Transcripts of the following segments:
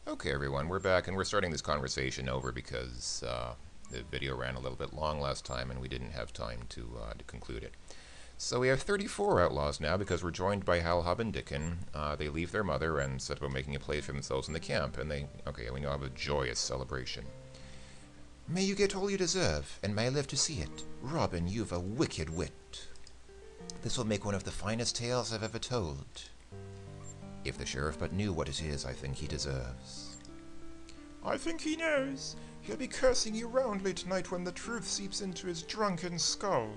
Okay, everyone, we're back, and we're starting this conversation over because the video ran a little bit long last time, and we didn't have time to conclude it. So we have 34 outlaws now because we're joined by Hal, Hub, and Dickon. They leave their mother and set about making a place for themselves in the camp, and we now have a joyous celebration. May you get all you deserve, and may I live to see it. Robin, you've a wicked wit. This will make one of the finest tales I've ever told. If the sheriff but knew what it is I think he deserves. I think he knows. He'll be cursing you roundly tonight when the truth seeps into his drunken skull.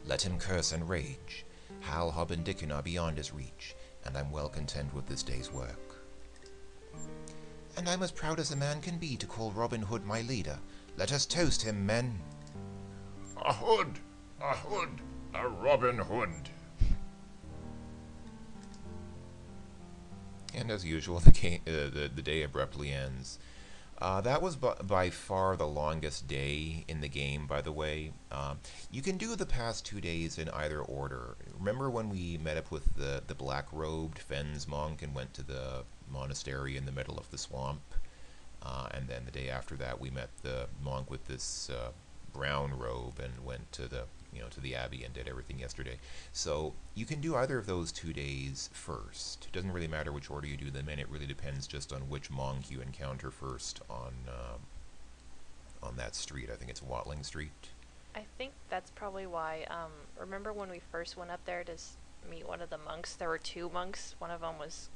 Let him curse and rage. Hal, Hob, and Dickon are beyond his reach, and I'm well content with this day's work. And I'm as proud as a man can be to call Robin Hood my leader. Let us toast him, men. A Hood! A Hood! A Robin Hood! And as usual, the day abruptly ends. That was by far the longest day in the game, by the way. You can do the past 2 days in either order. Remember when we met up with the black-robed Fens monk and went to the monastery in the middle of the swamp? And then the day after that, we met the monk with this brown robe and went to the abbey and did everything yesterday. So you can do either of those 2 days first. It doesn't really matter which order you do them in. It really depends just on which monk you encounter first on that street. I think it's Watling Street. I think that's probably why, remember when we first went up there to meet one of the monks? There were 2 monks. One of them was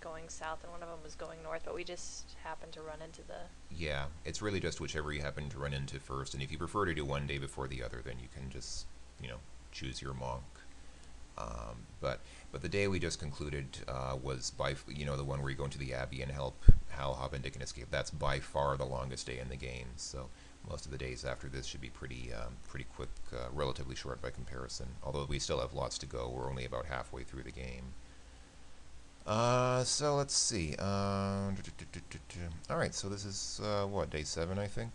going south and one of them was going north, but we just happened to run into the... Yeah, it's really just whichever you happen to run into first, and if you prefer to do one day before the other, then you can just, choose your monk. But the day we just concluded was by, the one where you go into the abbey and help Hal, Hob, and Dickon escape. That's by far the longest day in the game, so most of the days after this should be pretty quick, relatively short by comparison, although we still have lots to go. We're only about halfway through the game. So let's see. Alright, so this is, day 7, I think?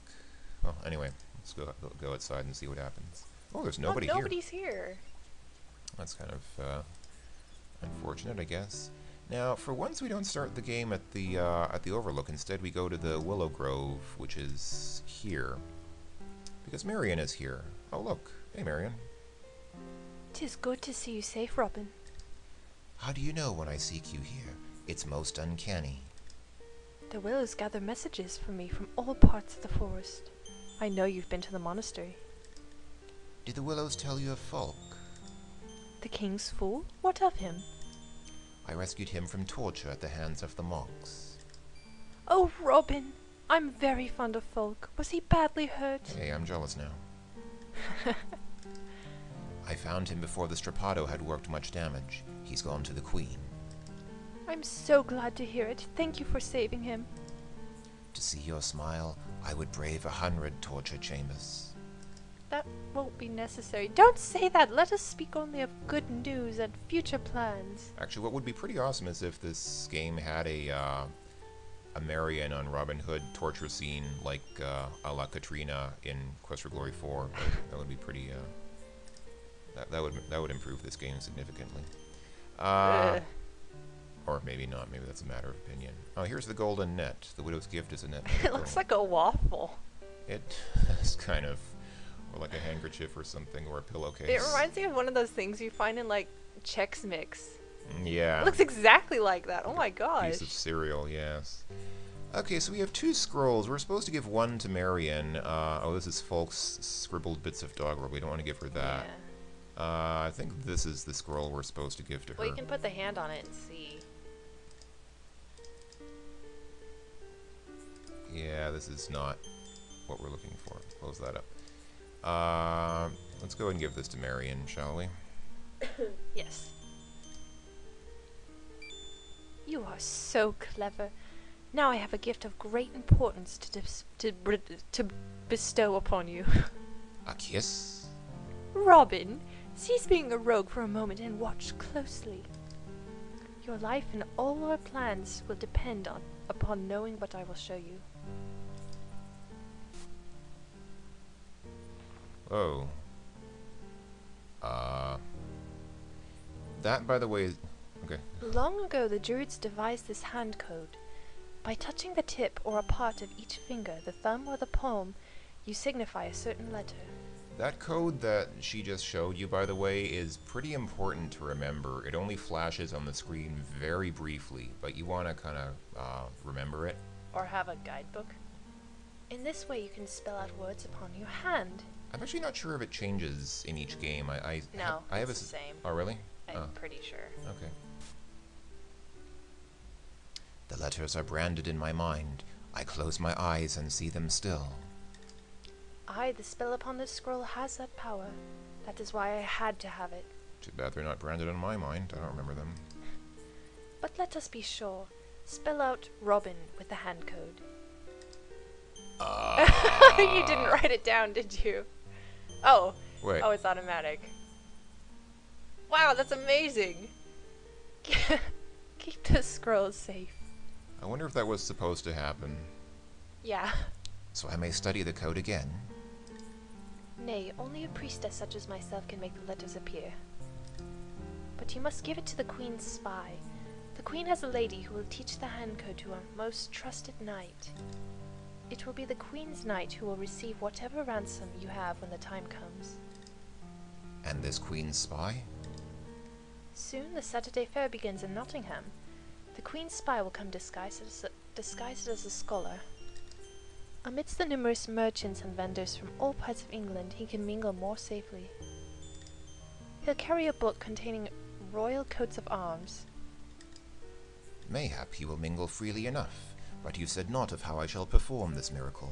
Well, anyway, let's go outside and see what happens. Oh, there's nobody here. Nobody's here. That's kind of, unfortunate, I guess. Now, for once we don't start the game at the Overlook. Instead, we go to the Willow Grove, which is here. Because Marion is here. Oh, look. Hey, Marion. 'Tis good to see you safe, Robin. How do you know when I seek you here? It's most uncanny. The willows gather messages for me from all parts of the forest. I know you've been to the monastery. Did the willows tell you of Falk? The king's fool? What of him? I rescued him from torture at the hands of the monks. Oh, Robin! I'm very fond of Falk. Was he badly hurt? Hey, I'm jealous now. I found him before the Strappado had worked much damage. He's gone to the Queen. I'm so glad to hear it. Thank you for saving him. To see your smile, I would brave 100 torture chambers. That won't be necessary. Don't say that! Let us speak only of good news and future plans. Actually, what would be pretty awesome is if this game had a Marion on Robin Hood torture scene like a la Katrina in Quest for Glory 4. That would be pretty... That would improve this game significantly. Or maybe not. Maybe that's a matter of opinion. Oh, here's the golden net. The widow's gift is a net. It looks like a waffle. It is kind of, or like a handkerchief or something, or a pillowcase. It reminds me of one of those things you find in like Chex Mix. Yeah. It looks exactly like that. Oh my gosh. Piece of cereal, yes. Okay, so we have 2 scrolls. We're supposed to give one to Marion. Oh, this is Folk's scribbled bits of doggerel. We don't want to give her that. Yeah. I think this is the scroll we're supposed to give to her. Well, you can put the hand on it and see. Yeah, this is not what we're looking for. Close that up. Let's go and give this to Marion, shall we? Yes. You are so clever. Now I have a gift of great importance to bestow upon you. A kiss? Robin, cease being a rogue for a moment and watch closely. Your life and all our plans will depend upon knowing what I will show you. Oh. That, by the way, Okay. Long ago, the Druids devised this hand code. By touching the tip or a part of each finger, the thumb or the palm, you signify a certain letter. That code that she just showed you, by the way, is pretty important to remember. It only flashes on the screen very briefly, but you want to kind of remember it. Or have a guidebook. In this way, you can spell out words upon your hand. I'm actually not sure if it changes in each game. No, I have it's the same. Oh, really? I'm pretty sure. Okay. The letters are branded in my mind. I close my eyes and see them still. Aye, the spell upon this scroll has that power. That is why I had to have it. Too bad they're not branded in my mind. I don't remember them. But let us be sure. Spell out Robin with the hand code. You didn't write it down, did you? Oh. Wait. Oh, it's automatic. Wow, that's amazing. Keep the scroll safe. I wonder if that was supposed to happen. Yeah. So I may study the code again. Nay, only a priestess such as myself can make the letters appear. But you must give it to the Queen's spy. The Queen has a lady who will teach the hand code to her most trusted knight. It will be the Queen's knight who will receive whatever ransom you have when the time comes. And this Queen's spy? Soon the Saturday fair begins in Nottingham. The Queen's spy will come disguised as a scholar. Amidst the numerous merchants and vendors from all parts of England, he can mingle more safely. He'll carry a book containing royal coats of arms. Mayhap he will mingle freely enough, but you said not of how I shall perform this miracle.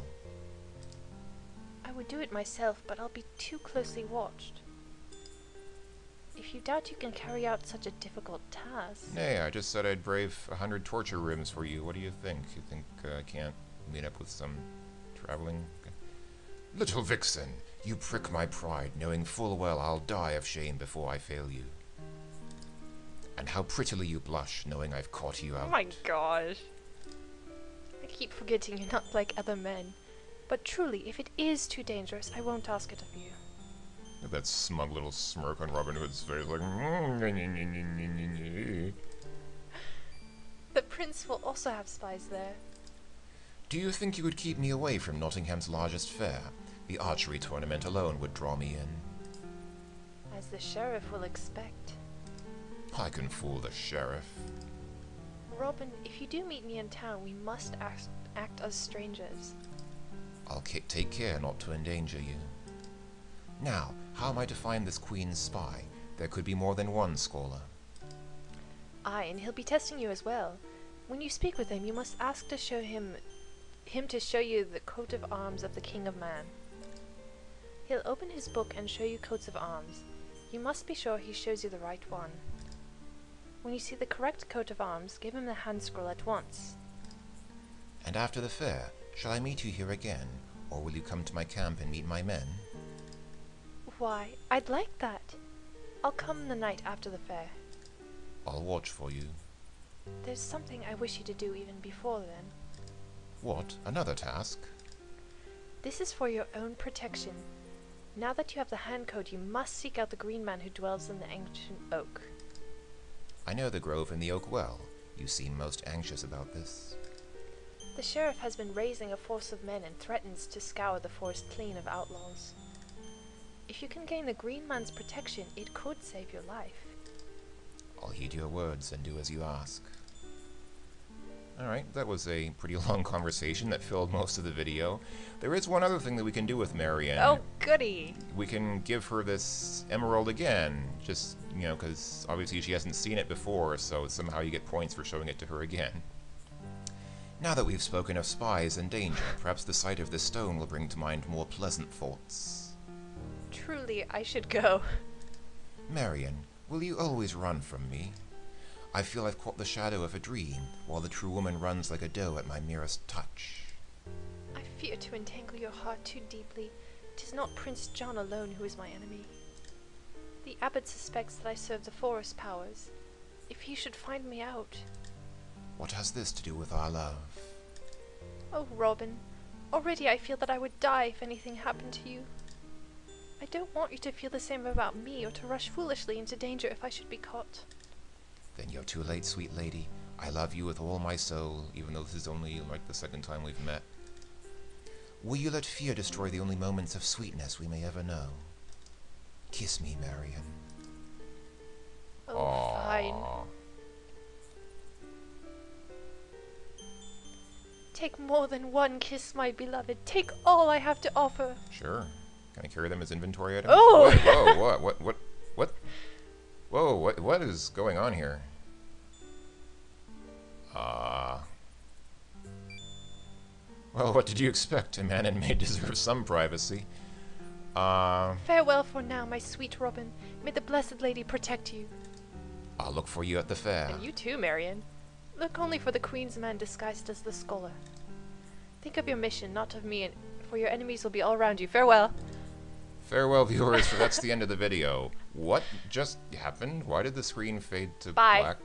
I would do it myself, but I'll be too closely watched. If you doubt you can carry out such a difficult task... Nay, I just said I'd brave 100 torture rooms for you. What do you think? You think I can't meet up with some traveling... Little vixen, you prick my pride, knowing full well I'll die of shame before I fail you. And how prettily you blush, knowing I've caught you out. Oh my gosh. I keep forgetting you're not like other men. But truly, if it is too dangerous, I won't ask it of you. That smug little smirk on Robin Hood's face, like... The prince will also have spies there. Do you think you could keep me away from Nottingham's largest fair? The archery tournament alone would draw me in. As the sheriff will expect. I can fool the sheriff. Robin, if you do meet me in town, we must act as strangers. I'll take care not to endanger you. Now, how am I to find this Queen's spy? There could be more than one scholar. Aye, and he'll be testing you as well. When you speak with him, you must ask to show him to show you the coat of arms of the King of Man. He'll open his book and show you coats of arms. You must be sure he shows you the right one. When you see the correct coat of arms, give him the hand scroll at once. And after the fair, shall I meet you here again, or will you come to my camp and meet my men? Why, I'd like that. I'll come the night after the fair. I'll watch for you. There's something I wish you to do even before then. What? Another task? This is for your own protection. Now that you have the hand code, you must seek out the green man who dwells in the ancient oak. I know the grove and the oak well. You seem most anxious about this. The sheriff has been raising a force of men and threatens to scour the forest clean of outlaws. If you can gain the green man's protection, it could save your life. I'll heed your words and do as you ask. Alright, that was a pretty long conversation that filled most of the video. There is one other thing that we can do with Marion. Oh, goody. We can give her this emerald again, just, you know, because obviously she hasn't seen it before, so somehow you get points for showing it to her again. Now that we've spoken of spies and danger, perhaps the sight of this stone will bring to mind more pleasant thoughts. Truly, I should go. Marion, will you always run from me? I feel I've caught the shadow of a dream, while the true woman runs like a doe at my merest touch. I fear to entangle your heart too deeply. 'Tis not Prince John alone who is my enemy. The abbot suspects that I serve the forest powers. If he should find me out... What has this to do with our love? Oh, Robin, already I feel that I would die if anything happened to you. I don't want you to feel the same about me, or to rush foolishly into danger if I should be caught. Then you're too late, sweet lady. I love you with all my soul, even though this is only like the second time we've met. Will you let fear destroy the only moments of sweetness we may ever know? Kiss me, Marion. Oh, fine. Aww. Take more than one kiss, my beloved. Take all I have to offer. Sure. Can I carry them as inventory items? Oh! Whoa, what? Whoa, what is going on here? Well, what did you expect? A man and maid deserve some privacy. Farewell for now, my sweet Robin. May the Blessed Lady protect you. I'll look for you at the fair. And you too, Marion. Look only for the Queen's man disguised as the scholar. Think of your mission, not of me, and for your enemies will be all around you. Farewell. Farewell, viewers, for that's the end of the video. What just happened? Why did the screen fade to Bye. black?